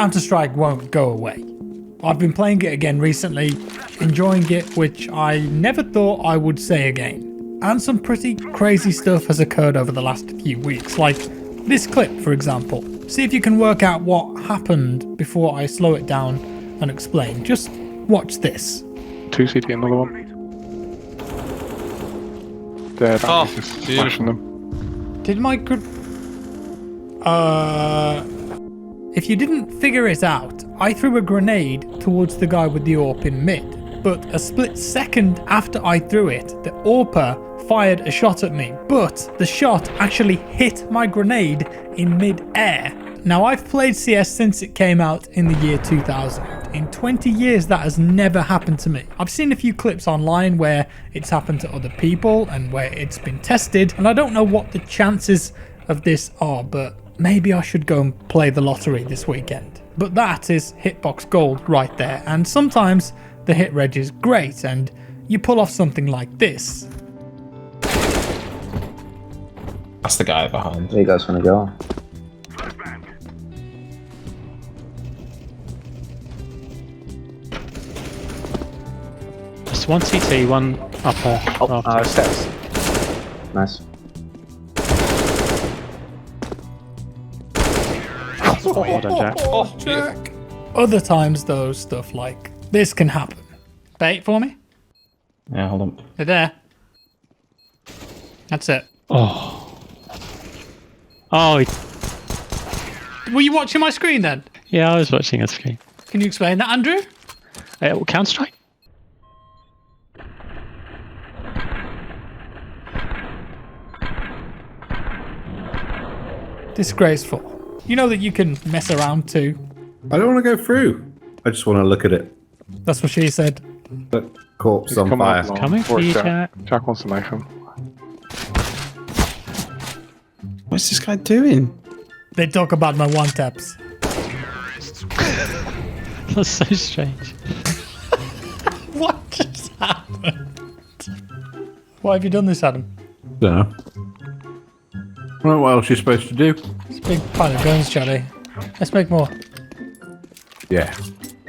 Counter-Strike won't go away. I've been playing it again recently, enjoying it, which I never thought I would say again. And some pretty crazy stuff has occurred over the last few weeks, like this clip for example. See if you can work out what happened before I slow it down and explain. Just watch this. 2 CT, another one. Dead. Oh, Just smashing them. Did my if you didn't figure it out, I threw a grenade towards the guy with the AWP in mid, but a split second after I threw it, the AWPer fired a shot at me, but the shot actually hit my grenade in mid-air. Now I've played CS since it came out in the year 2000. In 20 years that has never happened to me. I've seen a few clips online where it's happened to other people and where it's been tested, and I don't know what the chances of this are, but maybe I should go and play the lottery this weekend. But that is hitbox gold right there, and sometimes the hit reg is great and you pull off something like this. That's the guy behind. Where you guys want to go? Just one CT, one upper. Oh, steps. Nice. Well done, Jack. Oh, Jack. Other times though, stuff like this can happen. Bait for me? Yeah, hold on. They're there. That's it. Oh. Oh, Were you watching my screen then? yeah, I was watching a screen. Can you explain that, Andrew? Counter-Strike? Disgraceful. You know that you can mess around too. I don't want to go through. I just want to look at it. That's what she said. The corpse He's on coming fire. up long. Coming for you, Jack. Jack wants to knife him. What's this guy doing? They talk about my one taps. That's so strange. What just happened? Why have you done this, Adam? No. Well, what else are you supposed to do? It's a big pile of guns, Charlie. Let's make more. Yeah.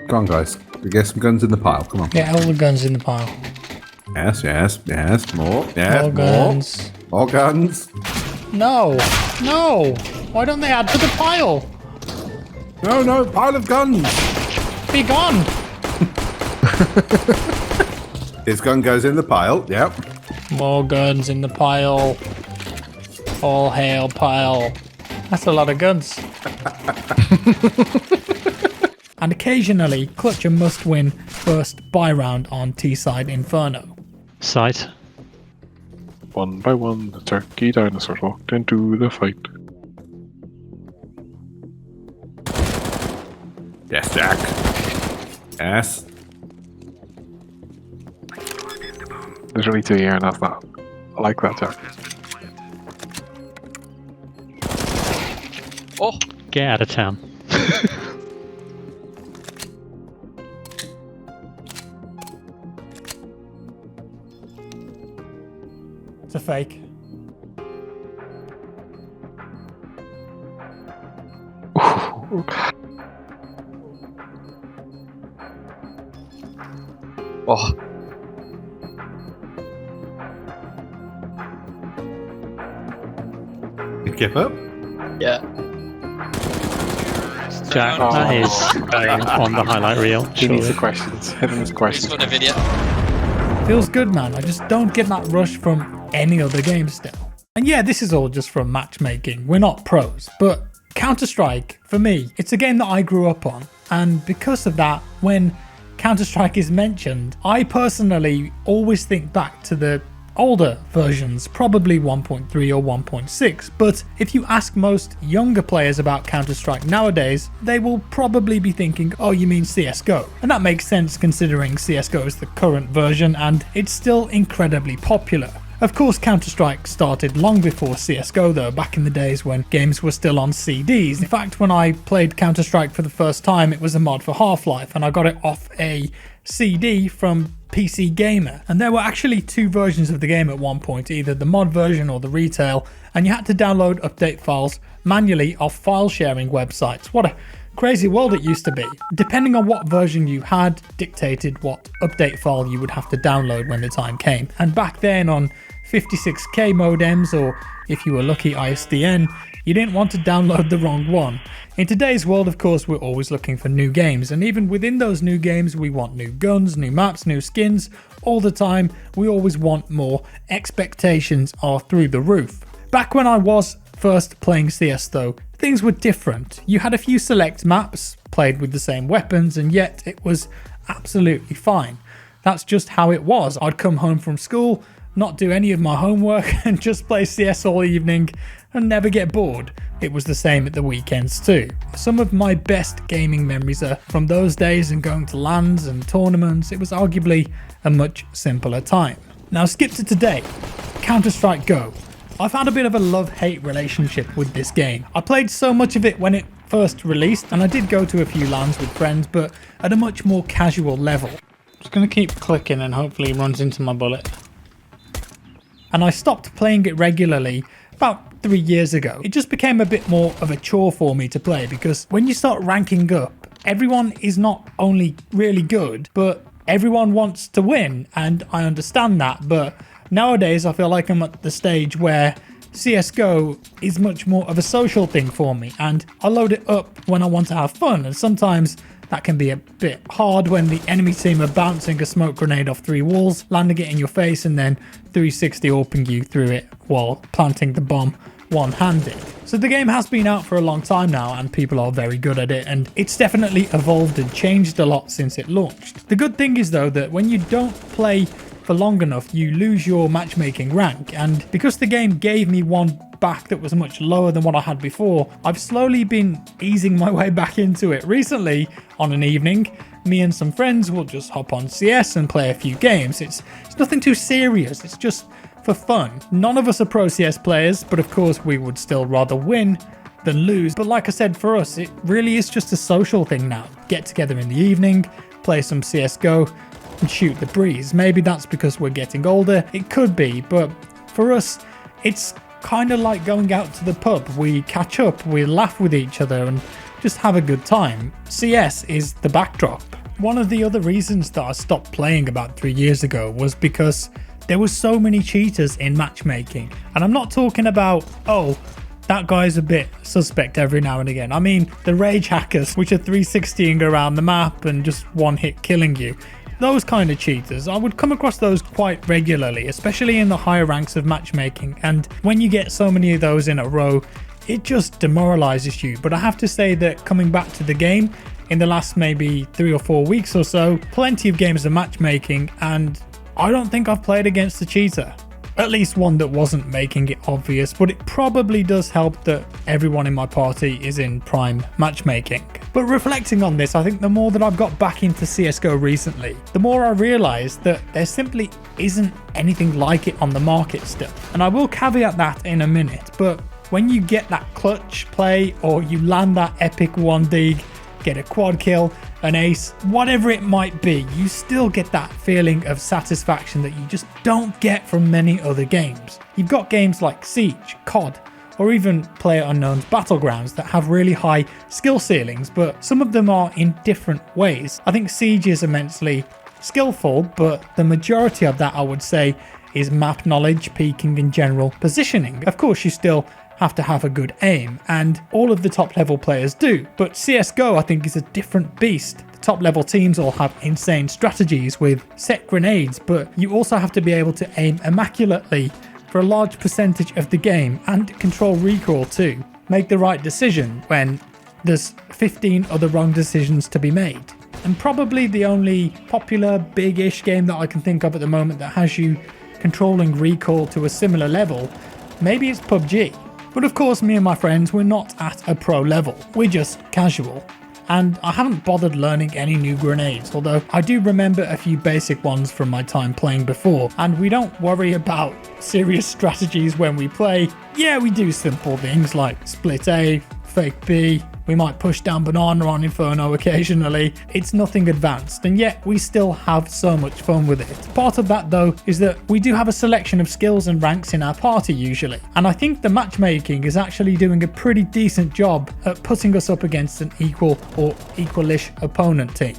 Come on, guys. We get some guns in the pile. Come on. Get all the guns in the pile. Yes, yes, yes. More. Yeah, More guns. More guns. No! No! Why don't they add to the pile? No, no, pile of guns. Be gone! His gun goes in the pile. Yep. More guns in the pile. All hail pile. That's a lot of guns. And occasionally, Clutcher must win first buy round on T-side Inferno. Sight. One by one, the turkey dinosaurs walked into the fight. Yes, Jack. Yes. There's only 2 here, and that's that. I like that, Jack. Oh, Get out of town. It's a fake. oh. You give up? Yeah. Jack, that is going on the highlight reel. He needs the Surely. questions. Hit him with It's questions. got a video. Feels good, man. I just don't get that rush from any other game still. And yeah, this is all just from matchmaking. We're not pros, but Counter-Strike, for me, it's a game that I grew up on. And because of that, when Counter-Strike is mentioned, I personally always think back to the older versions, probably 1.3 or 1.6, but if you ask most younger players about Counter-Strike nowadays, they will probably be thinking, oh, you mean CSGO. And that makes sense considering CSGO is the current version and it's still incredibly popular. Of course, Counter-Strike started long before CSGO though, back in the days when games were still on CDs. In fact, when I played Counter-Strike for the first time, it was a mod for Half-Life and I got it off a CD from PC Gamer. And there were actually two versions of the game at one point, either the mod version or the retail, and you had to download update files manually off file sharing websites. What a Crazy world it used to be. Depending on what version you had, dictated what update file you would have to download when the time came. And back then on 56k modems, or if you were lucky ISDN, you didn't want to download the wrong one. In today's world, of course, we're always looking for new games, and even within those new games, we want new guns, new maps, new skins. All the time, we always want more. Expectations are through the roof. Back when I was first playing CS though, things were different. You had a few select maps, played with the same weapons, and yet it was absolutely fine. That's just how it was. I'd come home from school, not do any of my homework, and just play CS all evening and never get bored. It was the same at the weekends too. Some of my best gaming memories are from those days and going to LANs and tournaments. It was arguably a much simpler time. Now skip to today, Counter-Strike Go. I've had a bit of a love-hate relationship with this game. I played so much of it when it first released, and I did go to a few LANs with friends, but at a much more casual level. Just gonna keep clicking and hopefully it runs into my bullet. And I stopped playing it regularly about 3 years ago. It just became a bit more of a chore for me to play, because when you start ranking up, everyone is not only really good, but everyone wants to win, and I understand that, but nowadays I feel like I'm at the stage where CSGO is much more of a social thing for me, and I load it up when I want to have fun, and sometimes that can be a bit hard when the enemy team are bouncing a smoke grenade off 3 walls, landing it in your face, and then 360 AWPing you through it while planting the bomb one-handed. So the game has been out for a long time now, and people are very good at it, and it's definitely evolved and changed a lot since it launched. The good thing is though that when you don't play for long enough, you lose your matchmaking rank, and because the game gave me one back that was much lower than what I had before, I've slowly been easing my way back into it. Recently, on an evening, me and some friends will just hop on CS and play a few games. It's nothing too serious, it's just for fun. None of us are pro CS players, but of course we would still rather win than lose. But like I said, for us, it really is just a social thing now. Get together in the evening, play some CSGO, and shoot the breeze. Maybe that's because we're getting older, it could be, but for us, it's kind of like going out to the pub. We catch up, we laugh with each other, and just have a good time. CS is the backdrop. One of the other reasons that I stopped playing about 3 years ago was because there were so many cheaters in matchmaking. And I'm not talking about, oh, that guy's a bit suspect every now and again. I mean the rage hackers, which are 360ing around the map and just one hit killing you. Those kind of cheaters, I would come across those quite regularly, especially in the higher ranks of matchmaking, and when you get so many of those in a row, it just demoralizes you. But I have to say that coming back to the game, in the last maybe 3 or 4 weeks or so, plenty of games of matchmaking, and I don't think I've played against a cheater. At least one that wasn't making it obvious, but it probably does help that everyone in my party is in prime matchmaking. But reflecting on this, I think the more that I've got back into CSGO recently, the more I realise that there simply isn't anything like it on the market still. And I will caveat that in a minute, but when you get that clutch play, or you land that epic 1 dig, get a quad kill, an ace, whatever it might be, you still get that feeling of satisfaction that you just don't get from many other games. You've got games like Siege, COD, or even PlayerUnknown's Battlegrounds that have really high skill ceilings, but some of them are in different ways. I think Siege is immensely skillful, but the majority of that, I would say, is map knowledge, peeking, and general positioning. Of course, you still have to have a good aim, and all of the top level players do, but CSGO I think is a different beast. The top level teams all have insane strategies with set grenades, but you also have to be able to aim immaculately for a large percentage of the game, and control recoil too. Make the right decision when there's 15 other wrong decisions to be made. And probably the only popular big-ish game that I can think of at the moment that has you controlling recoil to a similar level, maybe it's PUBG. But of course, me and my friends, we're not at a pro level, we're just casual. And I haven't bothered learning any new grenades, although I do remember a few basic ones from my time playing before, and we don't worry about serious strategies when we play. Yeah, we do simple things like split A, fake B, We might push down Banana on Inferno occasionally. It's nothing advanced, and yet we still have so much fun with it. Part of that though is that we do have a selection of skills and ranks in our party usually, and I think the matchmaking is actually doing a pretty decent job at putting us up against an equal or equalish opponent team.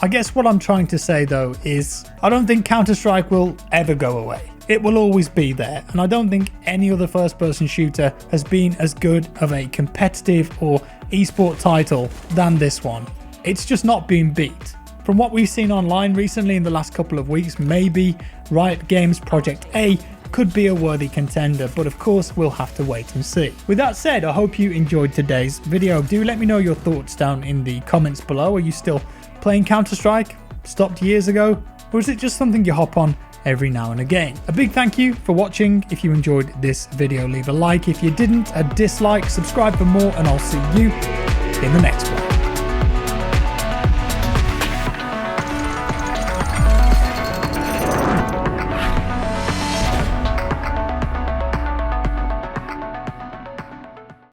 I guess what I'm trying to say though is I don't think Counter-Strike will ever go away. It will always be there, and I don't think any other first-person shooter has been as good of a competitive or esport title than this one. It's just not being beat. From what we've seen online recently in the last couple of weeks, maybe Riot Games Project A could be a worthy contender, but of course we'll have to wait and see. With that said, I hope you enjoyed today's video. Do let me know your thoughts down in the comments below. Are you still playing Counter-Strike? Stopped years ago? Or is it just something you hop on every now and again? A big thank you for watching. If you enjoyed this video, leave a like. If you didn't, a dislike. Subscribe for more, and I'll see you in the next one.